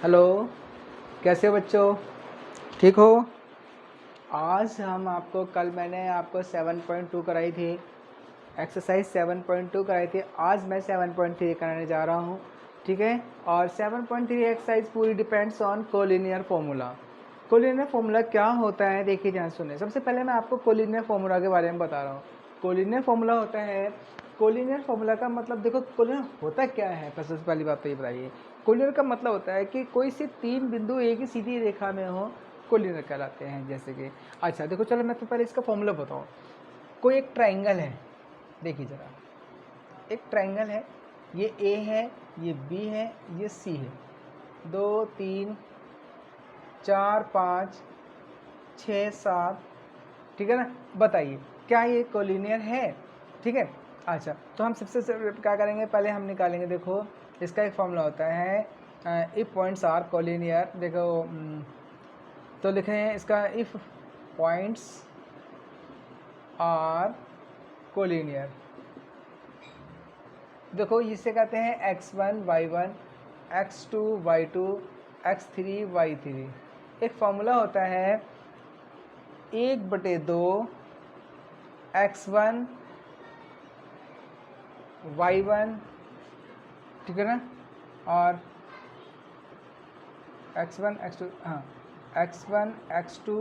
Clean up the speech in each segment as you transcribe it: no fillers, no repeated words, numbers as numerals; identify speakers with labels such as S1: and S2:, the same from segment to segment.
S1: Hello, कैसे हो बच्चों? ठीक हो? आज हम आपको कल मैंने आपको 7.2 कराई थी, एक्सरसाइज 7.2 कराई थी। आज मैं 7.3 कराने जा रहा हूँ, ठीक है। और 7.3 एक्सरसाइज पूरी depends on collinear formula. Collinear formula क्या होता है, देखिए ध्यान सुने। सबसे पहले मैं आपको कोलिनियर फॉर्मूला के बारे में बता रहा हूँ। कोलिनियर फॉर्मूला होता है, कोलिनियर फॉर्मूला का मतलब देखो, कोलिनियर होता क्या है। सबसे पहली बात तो ये बताइए, कोलिनियर का मतलब होता है कि कोई से तीन बिंदु एक ही सीधी रेखा में हो, कोलिनियर कहलाते हैं। जैसे कि अच्छा देखो, चलो मैं तो पहले इसका फॉर्मूला बताऊँ। कोई एक ट्राइंगल है, देखिए ज़रा, एक ट्राइंगल है, ये ए है, ये बी है, ये सी है। 2 3 4 5 6 7, ठीक है ना। बताइए क्या ये कोलिनियर है? ठीक है। अच्छा, तो हम सबसे क्या करेंगे, पहले हम निकालेंगे। देखो इसका एक फॉर्मूला होता है, इफ पॉइंट्स आर कोलिनियर। देखो तो लिखे हैं इसका, इफ पॉइंट्स आर कोलिनियर। देखो इसे कहते हैं x1 y1, x2 y2, x3 y3। एक फॉर्मूला होता है 1/2 x1 y1, ठीक है ना, और x1 x2, हाँ, x1 x2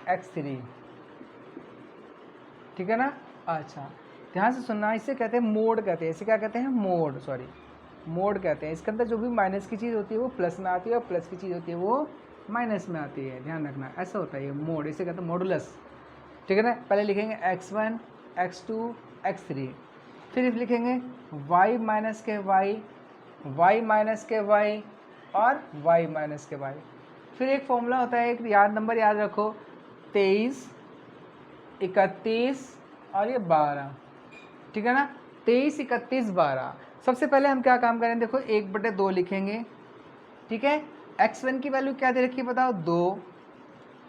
S1: x3, ठीक है ना। अच्छा ध्यान से सुनना, इसे कहते हैं मोड, कहते हैं इसे, क्या कहते हैं, मोड, सॉरी मोड कहते हैं। इसके अंदर जो भी माइनस की चीज़ होती है वो प्लस में आती है, और प्लस की चीज़ होती है वो माइनस में आती है। ध्यान रखना, ऐसा होता है ये मोड, इसे कहते हैं मॉडुलस, ठीक है ना। पहले लिखेंगे x1 x2 x3, फिर लिखेंगे y माइनस के y, y माइनस के y, और y माइनस के y। फिर एक फॉर्मूला होता है, एक नंबर याद रखो, 23 31 और ये 12, ठीक है ना। 23 31 12। सबसे पहले हम क्या काम करें, देखो 1/2 लिखेंगे, ठीक है। x1 की वैल्यू क्या दे रखी है बताओ, 2,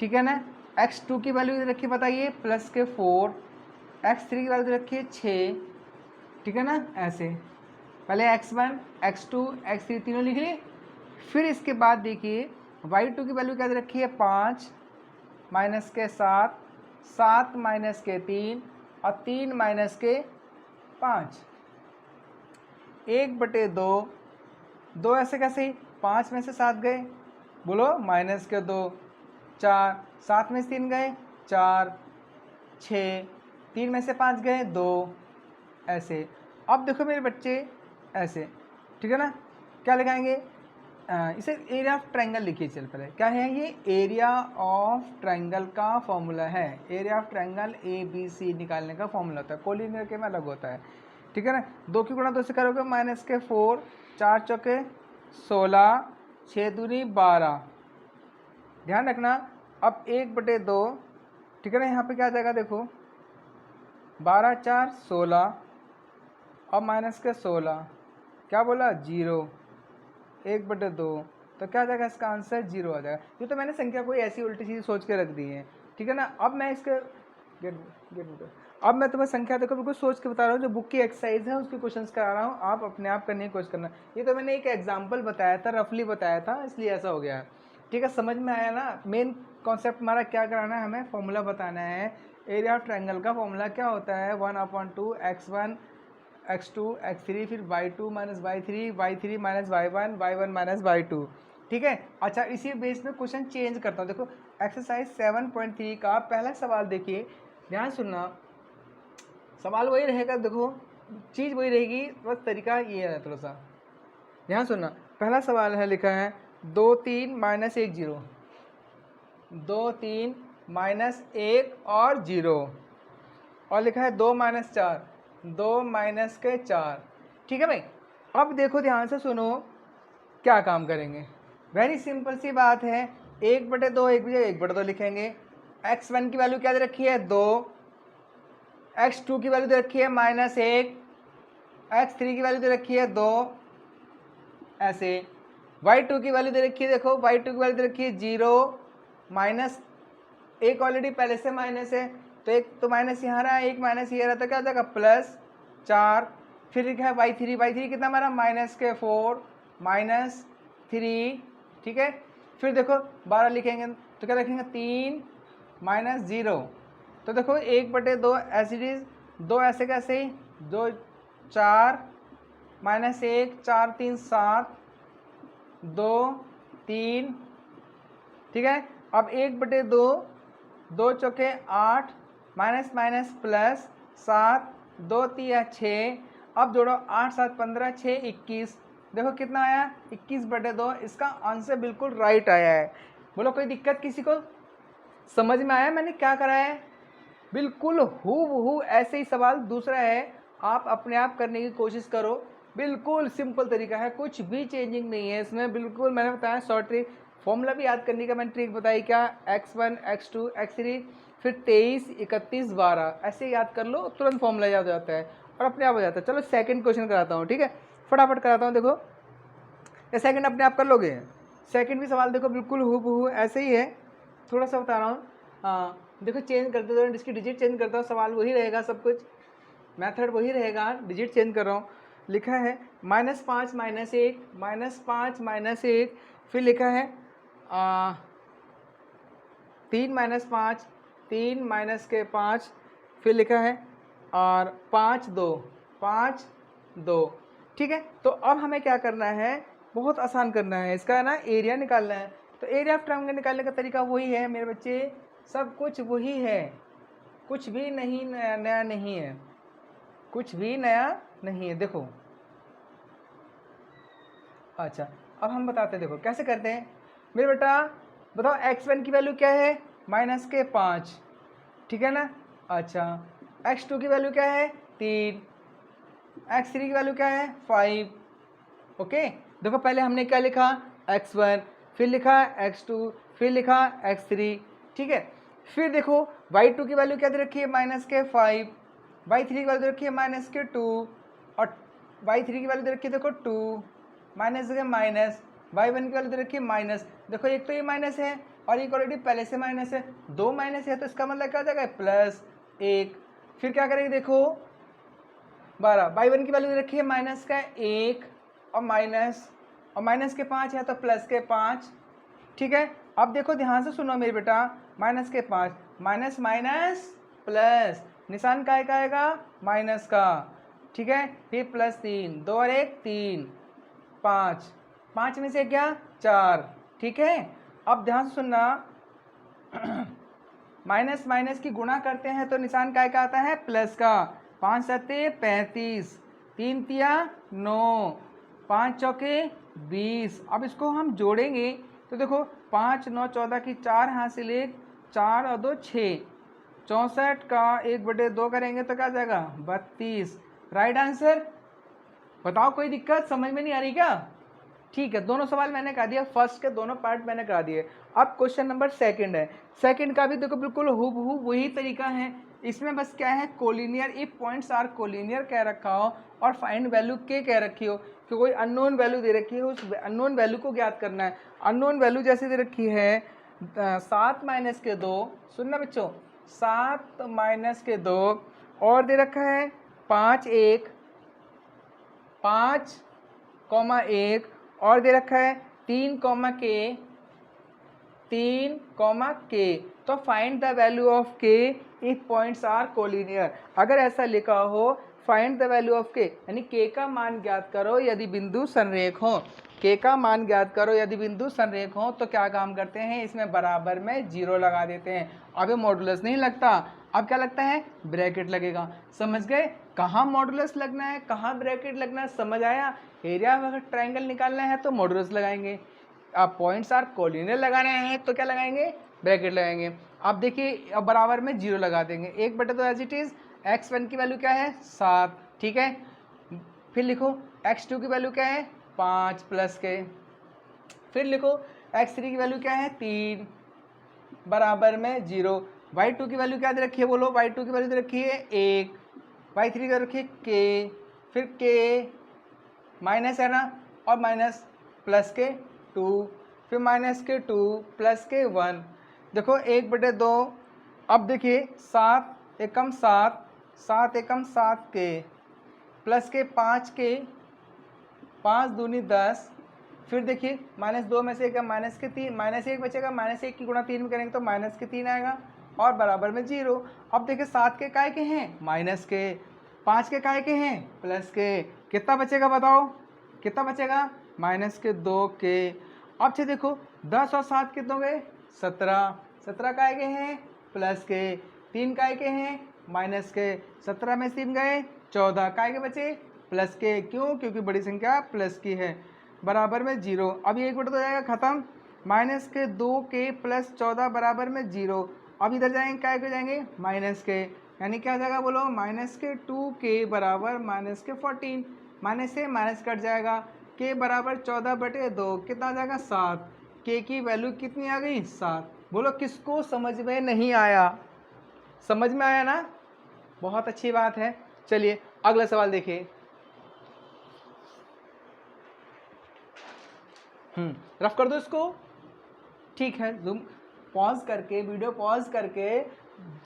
S1: ठीक है ना। x2 की वैल्यू दे रखी है, बताइए, प्लस के 4, x3 की वैल्यू दे रखी है 6, ठीक है ना। ऐसे पहले x1 x2 x3 तीनों लिख लिए। फिर इसके बाद देखिए y2 की वैल्यू क्या दे रखी है, 5 माइनस के 7, 7 माइनस के 3, और 3 माइनस के 5। 1/2, 2 ऐसे कैसे, 5 में से 7 गए, बोलो, माइनस के 2, 4, 7 में से 3 गए, 4, 6, 3 में से 5 गए, 2, ऐसे। अब देखो मेरे बच्चे, ऐसे, ठीक है ना। क्या लगाएंगे, इसे एरिया ऑफ ट्रायंगल लिखिए। चल पहले क्या है, ये एरिया ऑफ ट्रायंगल का फॉर्मूला है। एरिया ऑफ ट्रायंगल ABC निकालने का फॉर्मूला होता है, कोलिनियर के में अलग होता है, ठीक है ना। 2 की गुणा 2 से करोगे, माइनस के 4, 4 चौके 16, 6 दूनी 12। ध्यान रखना, अब 1/2, ठीक है ना, यहाँ पे क्या आ जाएगा, देखो 12 4 16, और माइनस के 16, क्या बोला, 0, 1/2, तो क्या आ जाएगा इसका आंसर, 0 आ जाएगा। ये तो मैंने संख्या कोई ऐसी उल्टी सीधी सोच के रख दी है, ठीक है ना। अब मैं इसके अब मैं तुम्हें संख्या देखो बिल्कुल सोच के बता रहा हूँ, जो बुक की एक्सरसाइज है उसके क्वेश्चंस करा रहा हूँ, आप अपने आप करने की कोशिश करना। ये तो मैंने एक एग्जाम्पल बताया था, रफली बताया था, इसलिए ऐसा हो गया है, ठीक है। समझ में आया ना। मेन कॉन्सेप्ट हमारा क्या कराना है, हमें फॉर्मूला बताना है। एरिया ऑफ ट्रायंगल का फॉर्मूला क्या होता है, 1/2 x1 x2 x3, फिर y2 minus y3, y3 minus y1, y1 minus y2, ठीक है। अच्छा, इसी बेस में क्वेश्चन चेंज करता हूँ। देखो एक्सरसाइज 7.3 का पहला सवाल देखिए, ध्यान सुनना। सवाल वही रहेगा, देखो चीज़ वही रहेगी, बस तरीका ये है थोड़ा सा। ध्यान सुनना, पहला सवाल है, लिखा है 2 3 माइनस 1 0, 2 3 माइनस 1 और 0, और लिखा है 2 माइनस 4, 2 माइनस के 4, ठीक है भाई। अब देखो ध्यान से सुनो, क्या काम करेंगे, वेरी सिंपल सी बात है। 1/2, 1/2 लिखेंगे। x1 की वैल्यू क्या दे रखी है, 2, x2 की वैल्यू दे रखी है -1, x3 की वैल्यू दे रखी है 2, ऐसे। y2 की वैल्यू दे रखी है, देखो y2 की वैल्यू दे रखी है 0, माइनस, एक ऑलरेडी पहले से माइनस है, तो एक तो माइनस यहाँ रहा, एक माइनस ये रहा, तो क्या हो जाएगा +4। फिर लिखा है y3, y3 कितना हमारा -4, 3, ठीक है। फिर देखो 12 लिखेंगे तो क्या लिखेंगे 3 माइनस 0, तो देखो 1/2 एज इट इज, 2 ऐसे कैसे ही 2 4 माइनस 1 4 3 7 2 3, ठीक है। अब 1/2, 2 चौके 8 माइनस माइनस प्लस 7 2 3 6, अब जोड़ो 8 7 15 6 21, देखो कितना आया 21/2। इसका आंसर बिल्कुल राइट आया है। बोलो कोई दिक्कत किसी को? समझ में आया मैंने क्या करा है? बिल्कुल हूबहू ऐसे ही सवाल दूसरा है, आप अपने आप करने की कोशिश करो। बिल्कुल सिंपल तरीका है, कुछ भी चेंजिंग नहीं है इसमें। बिल्कुल मैंने बताया शॉर्ट ट्रिक, फॉर्मूला भी याद करने का मैंने ट्रिक बताई क्या, x1 x2 x3, फिर 23 31 12 ऐसे याद कर लो, तुरंत फॉर्मूला याद हो जाता है और अपने आप हो जाता है। चलो सेकंड क्वेश्चन कराता हूँ, ठीक है, फटाफट कराता हूँ। देखो ये सेकंड अपने आप कर लोगे, सेकंड भी सवाल देखो बिल्कुल हूबहू ऐसे ही है, थोड़ा सा बता रहा हूँ। हाँ देखो चेंज करते हो, इसकी डिजिट चेंज करता हूँ, सवाल वही रहेगा, सब कुछ मेथड वही रहेगा, डिजिट चेंज कर रहा हूँ। लिखा है -5 -1 -5 -1, फिर लिखा है 3 -5 3 -5, फिर लिखा है और 5 2, ठीक है। तो अब हमें क्या करना है, बहुत आसान करना है, इसका ना एरिया निकालना है। तो एरिया ऑफ ट्रायंगल निकालने का तरीका वही है मेरे बच्चे, सब कुछ वही है, कुछ भी नहीं नया नहीं है, कुछ भी नया नहीं है। देखो अच्छा अब हम बताते हैं, देखो कैसे करते हैं मेरे बेटा, बताओ x1 की वैल्यू क्या है -5, ठीक है ना। अच्छा x2 की वैल्यू क्या है 3, x3 की वैल्यू क्या है 5, ओके। देखो पहले हमने क्या लिखा x1, फिर लिखा x2, फिर लिखा x3, ठीक है। फिर देखो y2 की वैल्यू क्या दे रखी है -5, y3 की वैल्यू दे रखी है -2, और y3 की वैल्यू दे रखी है देखो 2, माइनस है माइनस, y1 की वैल्यू दे रखी है माइनस, देखो एक तो ये माइनस है और एक ऑलरेडी पहले से माइनस है, 2 माइनस है तो इसका मतलब क्या हो जाएगा +1। फिर क्या करेंगे देखो 12, y1 की वैल्यू दे रखी है -1 और माइनस के 5 है तो +5, ठीक है। अब देखो ध्यान से सुनो मेरे बेटा, -5 माइनस माइनस प्लस, निशान का आएगा माइनस का, ठीक है। फिर +3, 2 और 1 3, 5 में से क्या 4, ठीक है। अब ध्यान से सुनना माइनस माइनस की गुणा करते हैं तो निशान काय का आता है प्लस का, 5 7 35, 3 तिया 9, 5 चौके 20। अब इसको हम जोड़ेंगे तो देखो 5 9 14 की 4 हासिल 1, 4 और 2 6, 64 का 1/2 करेंगे तो क्या जाएगा 32, राइट आंसर। बताओ कोई दिक्कत समझ में नहीं आ रही क्या? ठीक है, दोनों सवाल मैंने करा दिया, फर्स्ट के दोनों पार्ट मैंने करा दिए। अब क्वेश्चन नंबर सेकंड है, सेकंड का भी देखो बिल्कुल हूबहू वही तरीका है। इसमें बस क्या है collinear, if points are collinear कह रखा हो और फाइंड वैल्यू के कह रखी हो कि कोई अननोन वैल्यू दे रखी है, उस अननोन वैल्यू को ज्ञात करना है। अननोन वैल्यू जैसे दे रखी है 7 - 2, सुनना बच्चों 7 - 2, और दे रखा है 5 1 5, 1 और दे रखा है 3, के। तो फाइंड द वैल्यू ऑफ के इफ पॉइंट्स आर कोलिनियर। अगर ऐसा लिखा हो फाइंड द वैल्यू ऑफ के, यानी के का मान ज्ञात करो यदि बिंदु संरेख हो, के का मान ज्ञात करो यदि बिंदु संरेख हो, तो क्या काम करते हैं इसमें बराबर में 0 लगा देते हैं। अब ये मॉडुलस नहीं लगता, अब क्या लगता है ब्रैकेट लगेगा। समझ गए कहाँ मॉडुलस लगना है कहाँ ब्रैकेट लगना है, समझ आया। एरिया अगर ट्रायंगल निकालना है तो मॉडुलस लगाएंगे, आप पॉइंट्स आर कोलिनियर लगाने हैं तो क्या लगाएंगे ब्रैकेट लगाएंगे। अब देखिए अब बराबर में 0 लगा देंगे, 1/2 एज इट इज, x1 की वैल्यू क्या है 7, ठीक है। फिर लिखो x2 की वैल्यू क्या है 5 प्लस के, फिर लिखो x3 की वैल्यू क्या है 3 बराबर में 0, y2 की वैल्यू क्या दे रखी है बोलो, y2 की वैल्यू दे रखी है 1, y3 की रखी है k, फिर k माइनस है ना, और माइनस प्लस के 2, फिर माइनस के 2 प्लस के 1, देखो 1/2। अब देखिए 7 एकम 7, 7 एकम 7 के, प्लस के 5 के, 5 दूनी 10, फिर देखिए -2 में से माइनस के 3, -1 बचेगा, -1 की गुणा 3 में करेंगे तो माइनस के 3 आएगा और बराबर में 0। अब देखिए 7 के काय के हैं माइनस के, 5 के काय के हैं प्लस के, कितना बचेगा बताओ, कितना बचेगा -2 के। अब से देखो 10 और 7 कितने हो गए 17, 17 काय के हैं प्लस के, 3 काय के हैं माइनस के, 17 में 3 गए 14, काय के बचे प्लस के, क्यों, क्योंकि बड़ी संख्या प्लस की है, बराबर में 0। अब ये 1 बटा 2 हो जाएगा खत्म, -2 के प्लस 14 बराबर में 0। अब इधर जाएंगे काय के जाएंगे माइनस के, यानी क्या आ जाएगा बोलो -2 के बराबर -14, माइनस से माइनस कट जाएगा, के बराबर 14/2 कितना आ जाएगा 7, के की वैल्यू कितनी आ गई 7। बोलो किसको समझ में नहीं आया, समझ में आया ना, बहुत अच्छी बात है। चलिए अगला सवाल देखिए। रफ कर दो इसको, ठीक है, जूम पॉज करके वीडियो पॉज करके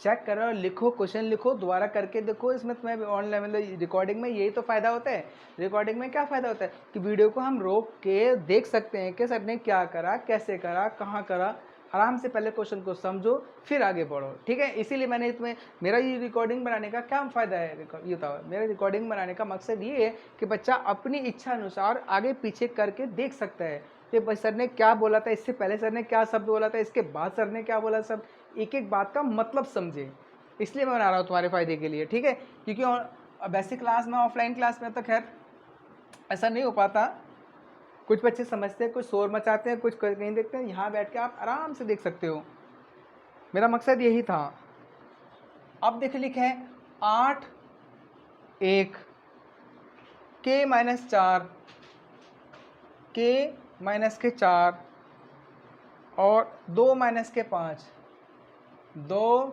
S1: चेक करो, लिखो, क्वेश्चन लिखो, दोबारा करके देखो। इसमें तुम्हें ऑनलाइन मतलब रिकॉर्डिंग में यही तो फ़ायदा होता है। रिकॉर्डिंग में क्या फ़ायदा होता है कि वीडियो को हम रोक के देख सकते हैं कि सर ने क्या करा, कैसे करा, कहाँ करा। आराम से पहले क्वेश्चन को समझो फिर आगे बढ़ो, ठीक है। इसीलिए मैंने तुम्हें, मेरा ये रिकॉर्डिंग बनाने का क्या फ़ायदा है, ये था मेरा रिकॉर्डिंग बनाने का मकसद ये है कि बच्चा अपनी इच्छा अनुसार आगे पीछे करके देख सकता है कि सर ने क्या बोला था, इससे पहले सर ने क्या शब्द बोला था, इसके बाद सर ने क्या बोला, सब एक एक बात का मतलब समझे। इसलिए मैं बना रहा हूँ तुम्हारे फायदे के लिए, ठीक है। क्योंकि बेसिक क्लास में, ऑफलाइन क्लास में तो खैर ऐसा नहीं हो पाता, कुछ बच्चे समझते हैं, कुछ शोर मचाते हैं, कुछ नहीं देखते हैं। यहाँ बैठ के आप आराम से देख सकते हो, मेरा मकसद यही था। अब देख लिखे हैं 8 1 के -4 के -4 और 2 के 5 2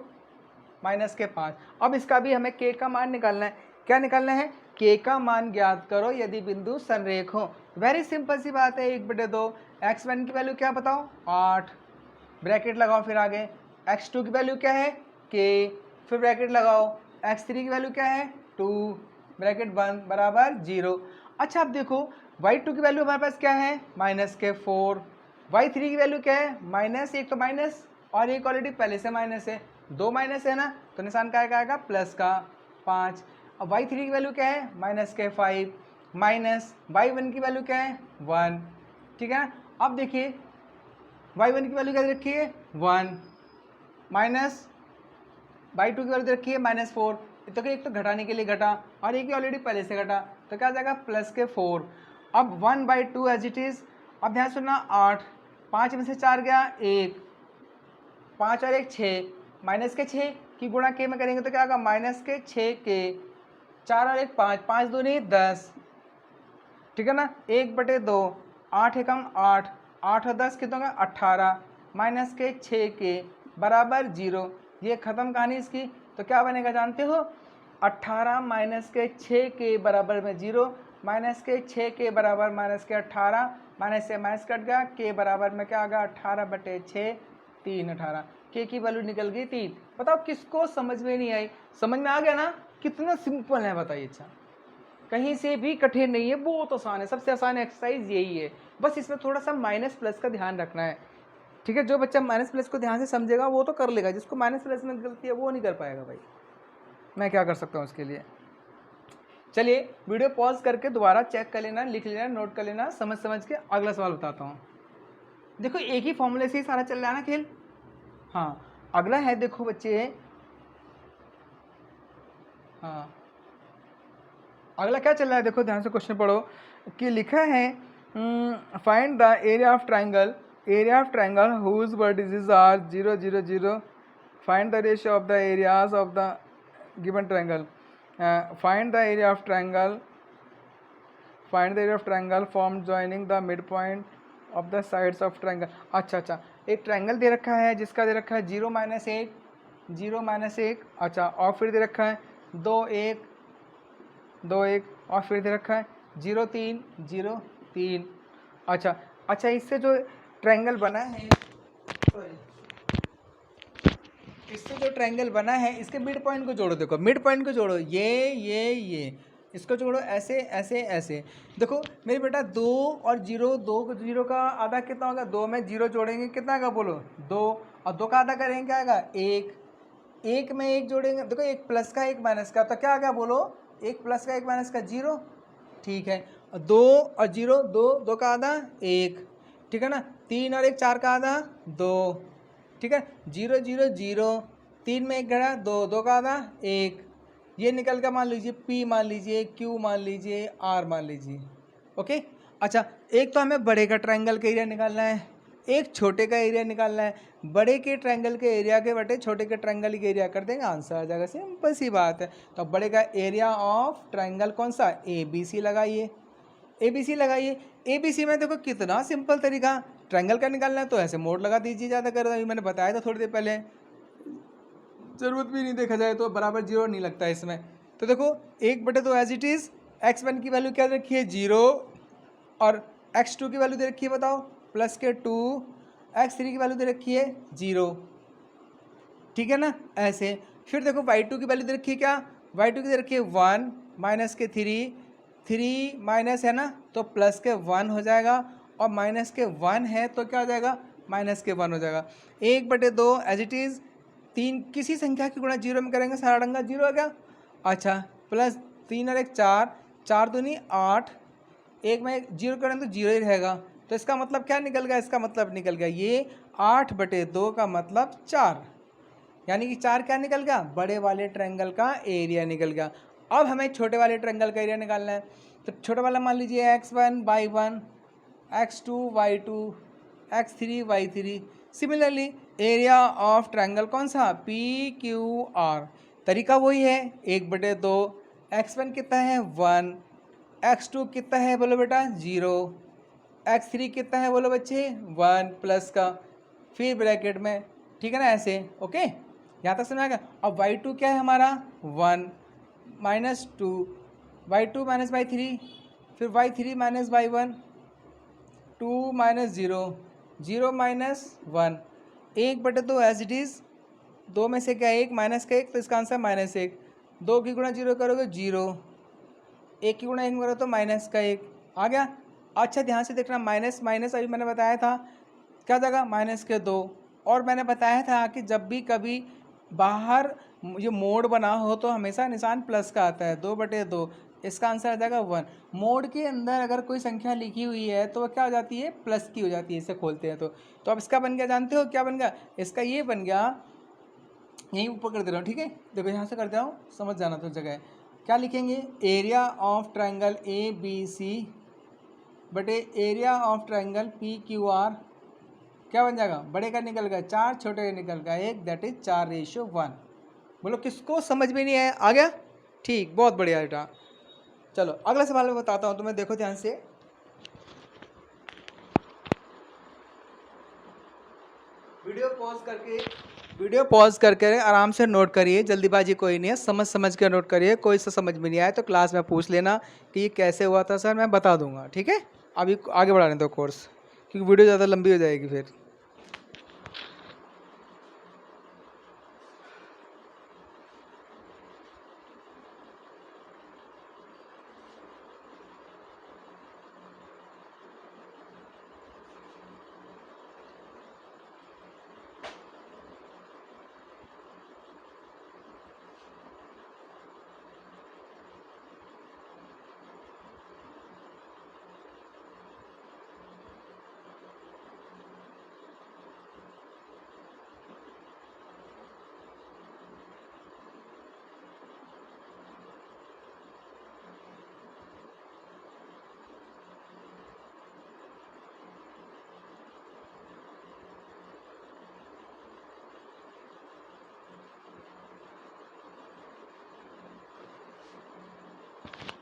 S1: के 5। अब इसका भी हमें के का मान निकालना है। क्या निकालना है, के का मान ज्ञात करो यदि बिंदु संरेख हो। वेरी सिंपल सी बात है, 1/2। x1 की वैल्यू क्या बताओ 8, ब्रैकेट लगाओ, फिर आगे x2 की वैल्यू क्या है के, फिर ब्रैकेट लगाओ, x3 की वैल्यू क्या है 2, ब्रैकेट बंद, बराबर 0। अच्छा अब देखो y2 की वैल्यू हमारे पास क्या है -4, y3 की वैल्यू क्या है माइनस, एक तो माइनस और एक ऑलरेडी पहले से माइनस है, 2 माइनस है ना, तो निशान क्या आएगा 5। अब y3 की वैल्यू क्या है -5, माइनस y1 की वैल्यू क्या है 1, ठीक है। अब देखिए y1 की वैल्यू क्या रखी है 1, माइनस y2 की वैल्यू रखी है -4, तो एक तो घटाने के लिए घटा और एक ही ऑलरेडी पहले से घटा, तो क्या आ जाएगा +4। अब 1/2 एज इट इज़। अब ध्यान सुनना 8, 5 में से 4 गया 1, 5 और 1 6, माइनस के 6 की गुणा के में करेंगे तो क्या होगा -6 के, 4 और 1 5, 5 दूनी 10, ठीक है ना, 1/2, 8 एकम 8, 8 और 10 कितना होगा 18, -6 के बराबर 0। ये खत्म कहानी इसकी। तो क्या बनेगा जानते हो, 18 -6 के बराबर में 0, -6 के बराबर -18, माइनस से माइनस कट गया, के बराबर में क्या आ गया 18/6, 3 18, के की वैल्यू निकल गई 3। बताओ किसको समझ में नहीं आई, समझ में आ गया ना, कितना सिंपल है बताइए। अच्छा कहीं से भी कठिन नहीं है, बहुत आसान है, सबसे आसान एक्सरसाइज यही है, बस इसमें थोड़ा सा माइनस प्लस का ध्यान रखना है, ठीक है। जो बच्चा माइनस प्लस को ध्यान से समझेगा वो तो कर लेगा, जिसको माइनस प्लस में गलती है वो नहीं कर पाएगा भाई, मैं क्या कर सकता हूँ उसके लिए। चलिए वीडियो पॉज करके दोबारा चेक कर लेना, लिख लेना, नोट कर लेना, समझ के अगला सवाल बताता हूँ। देखो एक ही फॉर्मूले से ही सारा चल रहा है ना खेल। हाँ अगला है, देखो बच्चे, हाँ अगला क्या चल रहा है, देखो ध्यान से क्वेश्चन पढ़ो कि लिखा है find the area of triangle whose vertices are 0 0 0, find the ratio of the areas of the given triangle, find the area of triangle form joining the mid point of the sides of triangle. अच्छा एक triangle दे रखा है जिसका दे रखा है 0 -1, अच्छा, और फिर दे रखा है 2 1 2 1, और फिर दे रखा है 0 3 0 3। अच्छा इससे जो ट्रायंगल बना है, इससे जो ट्रायंगल बना है इसके मिड पॉइंट को जोड़ो। देखो मिड पॉइंट को जोड़ो, ये इसको जोड़ो ऐसे ऐसे ऐसे। देखो मेरे बेटा 2 और 0, 2 का आधा कितना होगा, 2 में 0 जोड़ेंगे कितना आएगा बोलो 2, और 2 का आधा करेंगे क्या आएगा 1, 1 में 1 जोड़ेंगे, देखो एक प्लस का एक माइनस का, तो क्या आ गया बोलो, एक प्लस का एक माइनस का 0। ठीक है, 2 और 0, 2, 2 का आधा 1, ठीक है ना, 3 और 1 4 का आधा 2, ठीक है, 0 0 0, 3 में 1 घड़ा 2, 2 का आधा 1, ये निकल कर मान लीजिए P मान लीजिए, Q मान लीजिए, R मान लीजिए। ओके, अच्छा एक तो हमें बड़े का ट्रायंगल का एरिया निकालना है, एक छोटे का एरिया निकालना है। बड़े के ट्रायंगल के एरिया के बटे छोटे के ट्रायंगल के एरिया कर देंगे, आंसर आ जाएगा, सिंपल सी बात है। तो बड़े का एरिया ऑफ ट्रायंगल कौन सा, ABC लगाइए, ABC लगाइए। ABC में देखो कितना सिंपल तरीका, ट्रायंगल का निकालना है तो ऐसे मोड लगा दीजिए, ज़्यादा कर, अभी मैंने बताया था थोड़ी देर पहले, ज़रूरत भी नहीं, देखा जाए तो बराबर 0 नहीं लगता है इसमें। तो देखो 1/2 एज इट इज़, x1 की वैल्यू क्या रखी है 0, और x2 की वैल्यू दे रखी है बताओ प्लस के 2, x3 की वैल्यू दे रखी है 0, ठीक है ना, ऐसे। फिर देखो y2 की वैल्यू दे रखी है क्या, y2 की दे रखी है 1 माइनस के 3, 3 माइनस है ना तो प्लस के 1 हो जाएगा, और माइनस के 1 है तो क्या हो जाएगा, माइनस के 1 हो जाएगा। 1/2 एज इट इज़, 3 किसी संख्या की गुणा 0 में करेंगे सारा डंगा 0 हो गया। अच्छा प्लस 3 और 1 4, 4 दूनी 8, 1 में 0 करेंगे तो 0 ही रहेगा, तो इसका मतलब क्या निकल गया, इसका मतलब निकल गया ये 8/2 का मतलब 4, यानी कि 4 क्या निकल गया, बड़े वाले ट्रायंगल का एरिया निकल गया। अब हमें छोटे वाले ट्रायंगल का एरिया निकालना है, तो छोटा वाला मान लीजिए x1 y1, x2 y2, x3 y3। Similarly area of triangle कौन सा, PQR, तरीका वही है 1/2, x1 कितना है 1, x2 कितना है बोलो बेटा 0, x3 कितना है बोलो बच्चे 1 प्लस का, फिर ब्रैकेट में, ठीक है ना, ऐसे। ओके, यहाँ तक समझ आ गया। अब y2 क्या है हमारा 1 माइनस 2, y2 माइनस y3, फिर y3 minus y1, 2 minus 0, 0 minus 1, 1/2 as it is, 2 में से क्या 1 माइनस का 1, तो इसका आंसर -1, 2 की गुणा 0 करोगे 0, 1 की गुणा 1 करो तो माइनस का 1 आ गया। अच्छा ध्यान से देखना, माइनस माइनस अभी मैंने बताया था क्या जगह -2, और मैंने बताया था कि जब भी कभी बाहर ये मोड बना हो तो हमेशा निशान प्लस का आता है, 2/2, इसका आंसर आ जाएगा 1। मोड के अंदर अगर कोई संख्या लिखी हुई है तो वह क्या हो जाती है, प्लस की हो जाती है, इसे खोलते हैं तो अब इसका बन गया, जानते हो क्या बन गया, इसका ये बन गया, यहीं ऊपर कर दे रहा हूँ, ठीक है, देखो यहाँ से कर दे रहा हूँ, समझ जाना तो जगह क्या लिखेंगे, एरिया ऑफ ट्रायंगल ABC बटे एरिया ऑफ ट्रायंगल PQR, क्या बन जाएगा, बड़े का निकल गया 4, छोटे का निकल गया 1, दैट इज 4:1। बोलो किसको समझ में नहीं आया, आ गया, ठीक, बहुत बढ़िया बेटा। चलो अगला सवाल मैं बताता हूँ तुम्हें, देखो ध्यान से, वीडियो पॉज करके आराम से नोट करिए, जल्दीबाजी कोई नहीं है, समझ समझ के नोट करिए, कोई सा समझ में नहीं आया तो क्लास में पूछ लेना कि ये कैसे हुआ था सर, मैं बता दूंगा, ठीक है। अभी आगे बढ़ाने दो कोर्स, क्योंकि वीडियो ज़्यादा लंबी हो जाएगी फिर।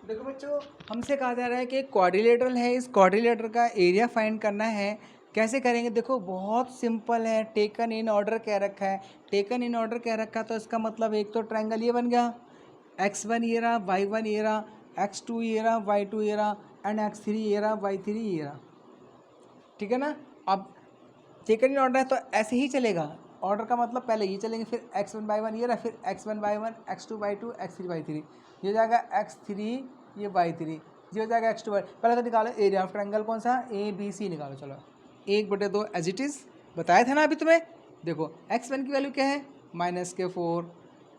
S1: देखो बच्चों, हमसे कहा जा रहा है कि एक क्वाड्रिलेटरल है, इस क्वाड्रिलेटर का एरिया फाइंड करना है। कैसे करेंगे, देखो बहुत सिंपल है, टेकन इन ऑर्डर कह रखा है, टेकन इन ऑर्डर कह रखा है तो इसका मतलब एक तो ट्रायंगल ये बन गया, x1 ये रहा, y1 ये रहा, x2 ये रहा, y2 ये रहा, एंड x3 ये रहा, y3 ये रहा, ठीक है ना। अब टेकन इन ऑर्डर है तो ऐसे ही चलेगा, ऑर्डर का मतलब पहले ये चलेंगे, फिर x1 y1 ये रहा, फिर x1 y1, x2 y2, x3 y3, ये हो जाएगा x3 ये y3, ये हो जाएगा x2 पहले तो निकालो एरिया ऑफ ट्रायंगल कौन सा, ABC निकालो। चलो 1/2 एज इट इज़ बताया था ना अभी तुम्हें। देखो x1 की वैल्यू क्या है -4,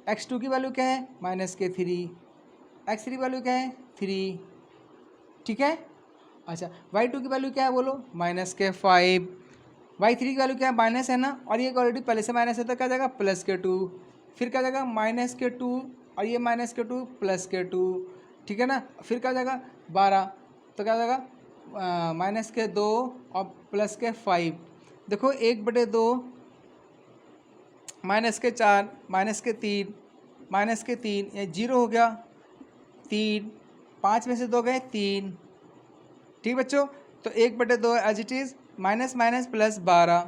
S1: x2 की वैल्यू क्या है -3, x3 की वैल्यू क्या है 3, ठीक है। अच्छा y2 की वैल्यू क्या है बोलो -5, y3 की वैल्यू क्या है माइनस है ना, और ये ऑलरेडी पहले से माइनस है तो क्या जाएगा +2, फिर क्या जाएगा -2 और ये -2 +2, ठीक है ना। फिर क्या जाएगा 12 तो क्या जाएगा -2 और +5। देखो 1/2 -4 -3 -3 ये 0 हो गया 3, 5 में से 2 गए 3, ठीक बच्चों। तो 1/2 एज इट इज़ -+12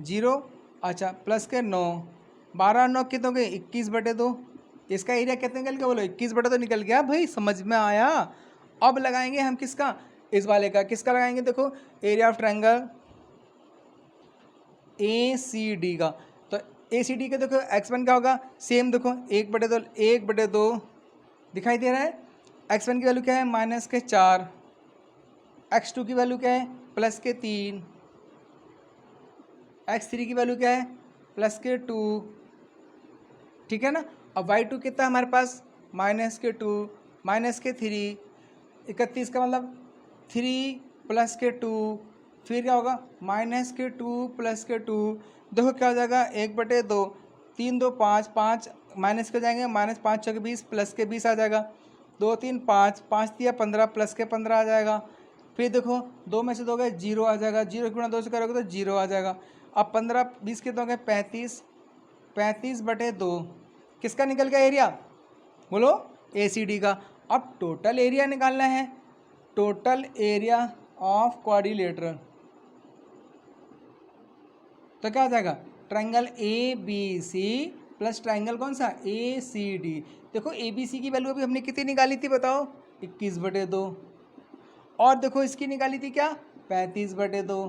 S1: 0, अच्छा प्लस के 9, 12 और 9 कितने हो गए 21/2। इसका एरिया कितने निकल गया बोलो 21/2 निकल गया भाई, समझ में आया। अब लगाएंगे हम किसका, इस वाले का, किसका लगाएंगे देखो एरिया ऑफ ट्रायंगल ACD का। तो ACD का देखो x1 क्या होगा सेम, देखो 1/2 दिखाई दे रहा है। x1 की वैल्यू क्या है -4, x2 की वैल्यू क्या है +3, x3 की वैल्यू क्या है +2, ठीक है ना। अब y2 कितना है हमारे पास -2 -3, 31 का मतलब 3 +2, फिर क्या होगा -2 +2, देखो क्या हो जाएगा 1/2, 3 2 5, 5 माइनस के जाएंगे -5 6 20 प्लस के 20 आ जाएगा, 2 3 5, 5 दिया 15 प्लस के 15 आ जाएगा। फिर देखो 2 में से 2 गए 0 आ जाएगा, 0 गुणा 2 से करोगे तो 0 आ जाएगा। अब 15 20 के 2 गए 35, 35/2 किसका निकल गया एरिया बोलो ACD का। अब टोटल एरिया निकालना है, टोटल एरिया ऑफ क्वाड्रिलेटरल, तो क्या हो जाएगा ट्रायंगल ABC प्लस ट्रायंगल कौन सा ACD। देखो ABC की वैल्यू अभी हमने कितनी निकाली थी बताओ 21/2, और देखो इसकी निकाली थी क्या 35/2।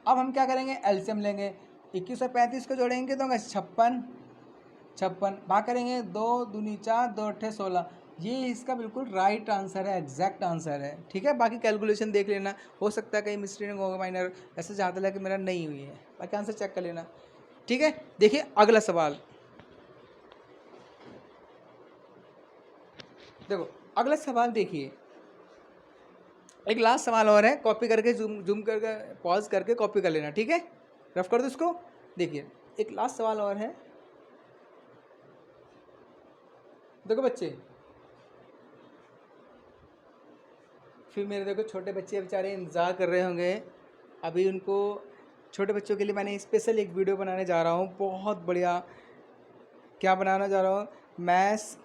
S1: अब हम क्या करेंगे एलसीएम लेंगे, 21 और 35 को जोड़ेंगे तो 56 भाग करेंगे 2 दूनी 4 2 अट्ठे 16। ये इसका बिल्कुल राइट आंसर है, एग्जैक्ट आंसर है, ठीक है। बाकी कैलकुलेशन देख लेना, हो सकता है कहीं मिस्टेक होगा माइनर, ऐसे जहाँ तक कि मेरा नहीं हुई है, बाकी आंसर चेक कर लेना, ठीक है। देखिए अगला सवाल, देखो अगला सवाल देखिए, एक लास्ट सवाल और है, कॉपी करके जूम करके पॉज करके कॉपी कर लेना, ठीक है। रफ कर दो इसको। देखिए एक लास्ट सवाल और है, देखो बच्चे, फिर मेरे देखो छोटे बच्चे बेचारे इंतज़ार कर रहे होंगे अभी, उनको छोटे बच्चों के लिए मैंने स्पेशल एक वीडियो बनाने जा रहा हूँ, बहुत बढ़िया। क्या बनाना जा रहा हूँ, maths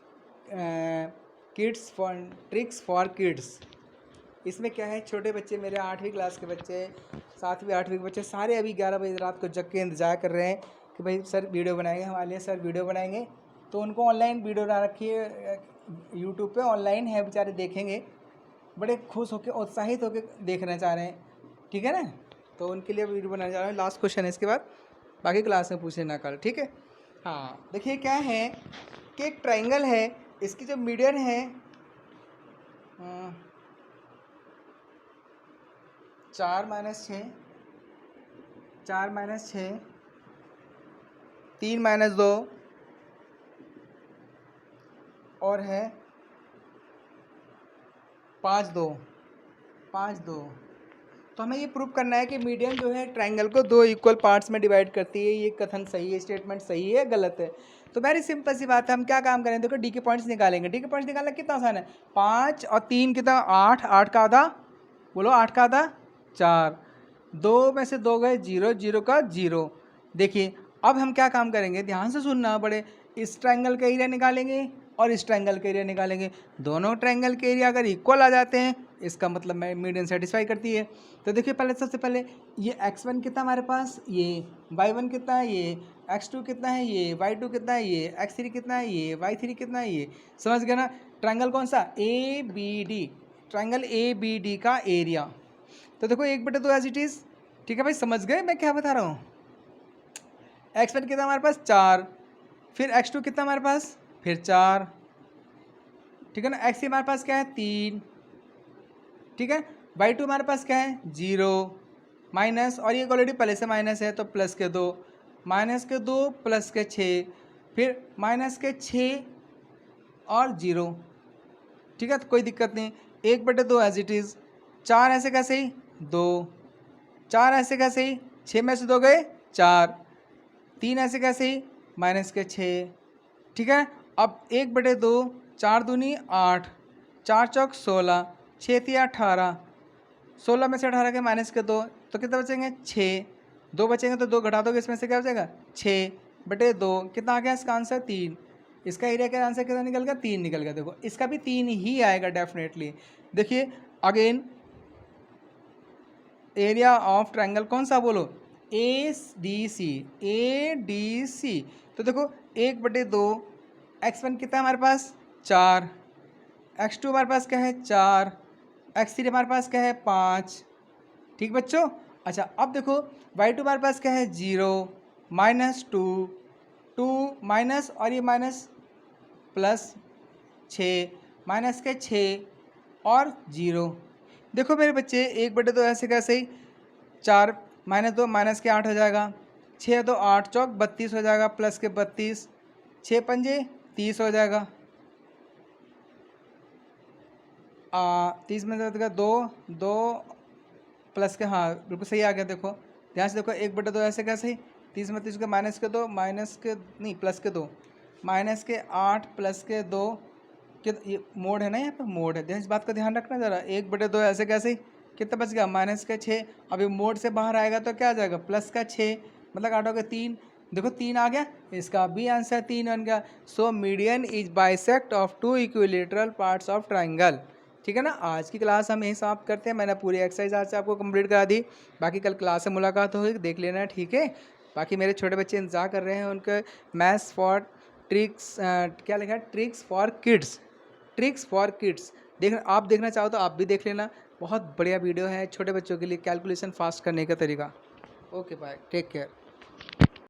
S1: kids for tricks for kids. इसमें क्या है, छोटे बच्चे मेरे 8वीं क्लास के बच्चे, 7वीं 8वीं के बच्चे सारे अभी 11 बजे रात को जग के इंतज़ार कर रहे हैं कि भाई सर वीडियो बनाएंगे हमारे लिए, सर वीडियो बनाएंगे। तो उनको ऑनलाइन वीडियो ना रखिए, यूट्यूब पे ऑनलाइन है, बेचारे देखेंगे, बड़े खुश होकर उत्साहित होकर देखना चाह रहे हैं, ठीक है ना। तो उनके लिए वीडियो बनाने जा रहा हूँ। लास्ट क्वेश्चन है, इसके बाद बाकी क्लास में पूछे ना कल, ठीक है। हाँ देखिए क्या है कि एक ट्रायंगल है, इसकी जो मीडियन है 4 - 6, 4 - 6, 3 - 2 और है 5 2, 5 2। तो हमें ये प्रूव करना है कि मीडियन जो है ट्रायंगल को 2 इक्वल पार्ट्स में डिवाइड करती है। ये कथन सही है, स्टेटमेंट सही है गलत है। तो वेरी सिंपल सी बात है, हम क्या काम करें, देखो डी के पॉइंट्स निकालेंगे। डी के पॉइंट्स निकालना कितना आसान है, 5 और 3 कितना 8, 8 का आधा बोलो, 8 का आधा 4, 2 में से 2 गए 0, 0 का 0। देखिए अब हम क्या काम करेंगे, ध्यान से सुनना बड़े, इस ट्रायंगल का एरिया निकालेंगे और इस ट्रायंगल का एरिया निकालेंगे। दोनों ट्रायंगल के एरिया अगर इक्वल आ जाते हैं इसका मतलब मीडियन सेटिस्फाई करती है। तो देखिए पहले सबसे पहले ये x1 कितना हमारे पास, ये y1 कितना है, ये x2 कितना है, ये y2 कितना है, ये x3 कितना है, ये y3 कितना है, ये समझ गए ना। ट्रायंगल कौन सा ABD, ट्रायंगल ABD का एरिया। तो देखो 1/2 एज इट इज़, ठीक है भाई, समझ गए मैं क्या बता रहा हूँ। x1 कितना हमारे पास 4, फिर x2 कितना हमारे पास फिर 4, ठीक है ना। एक्स हमारे पास क्या है 3, ठीक है। y2 हमारे पास क्या है 0 माइनस, और ये ऑलरेडी पहले से माइनस है तो प्लस के 2, माइनस के 2 प्लस के 6, फिर माइनस के 6 और 0, ठीक है। तो कोई दिक्कत नहीं, 1/2 एज इट इज़। 4 ऐसे कैसे ही 2, 4 ऐसे कैसे ही 6 में से 2 गए 4, 3 ऐसे कैसे ही माइनस के 6, ठीक है। अब 1/2, 4 दूनी 8, 4 चौक 16, 6 तिया 18, 16 में से 18 के माइनस के 2 तो कितना बचेंगे 6, 2 बचेंगे तो 2 घटा दोगे, इसमें से क्या बचेगा 6/2, कितना आ गया इसका आंसर 3। इसका एरिया का आंसर कितना निकल गया 3 निकल गया। देखो इसका भी 3 ही आएगा डेफिनेटली। देखिए अगेन एरिया ऑफ ट्रायंगल कौन सा बोलो ADC, ADC। तो देखो 1/2, x1 कितना है हमारे पास 4, x2 हमारे पास क्या है 4, x3 हमारे पास क्या है 5, ठीक बच्चों। अच्छा अब देखो y2 हमारे पास क्या है 0 -2, 2 माइनस और ये माइनस प्लस 6, माइनस के 6 और 0। देखो मेरे बच्चे 1/2 ऐसे कैसे ही 4 -2 माइनस के 8 हो जाएगा, 6 2 8 चौक 32 हो जाएगा, प्लस के 32, 6 पंजे 30 हो जाएगा, 30 में से 2 2 प्लस के, हाँ बिल्कुल सही आ गया। देखो ध्यान से देखो 1/2 ऐसे कैसे ही 30 में 30 के माइनस के 2, माइनस के नहीं प्लस के 2, माइनस के 8 प्लस के 2 कि ये मोड है ना, यहाँ पे मोड है, ध्यान इस बात का ध्यान रखना ज़रा। 1/2 ऐसे कैसे ही कितना बच गया माइनस के 6, अभी मोड से बाहर आएगा तो क्या आ जाएगा प्लस का 6, मतलब काटोगे 3, देखो 3 आ गया, इसका भी आंसर 3 बन गया। So median is bisect of 2 equilateral parts of triangle, ठीक है ना। आज की क्लास हम यही समाप्त करते हैं। मैंने पूरी एक्सरसाइज आज से आपको कंप्लीट करा दी, बाकी कल क्लास से मुलाकात होगी, देख लेना, ठीक है। बाकी मेरे छोटे बच्चे इंतजार कर रहे हैं, उनके मैथ्स फॉर ट्रिक्स, क्या लिखा है tricks for kids, tricks for kids आप देखना चाहो तो आप भी देख लेना, बहुत बढ़िया वीडियो है छोटे बच्चों के लिए कैलकुलेशन फास्ट करने का तरीका। Okay bye, take care.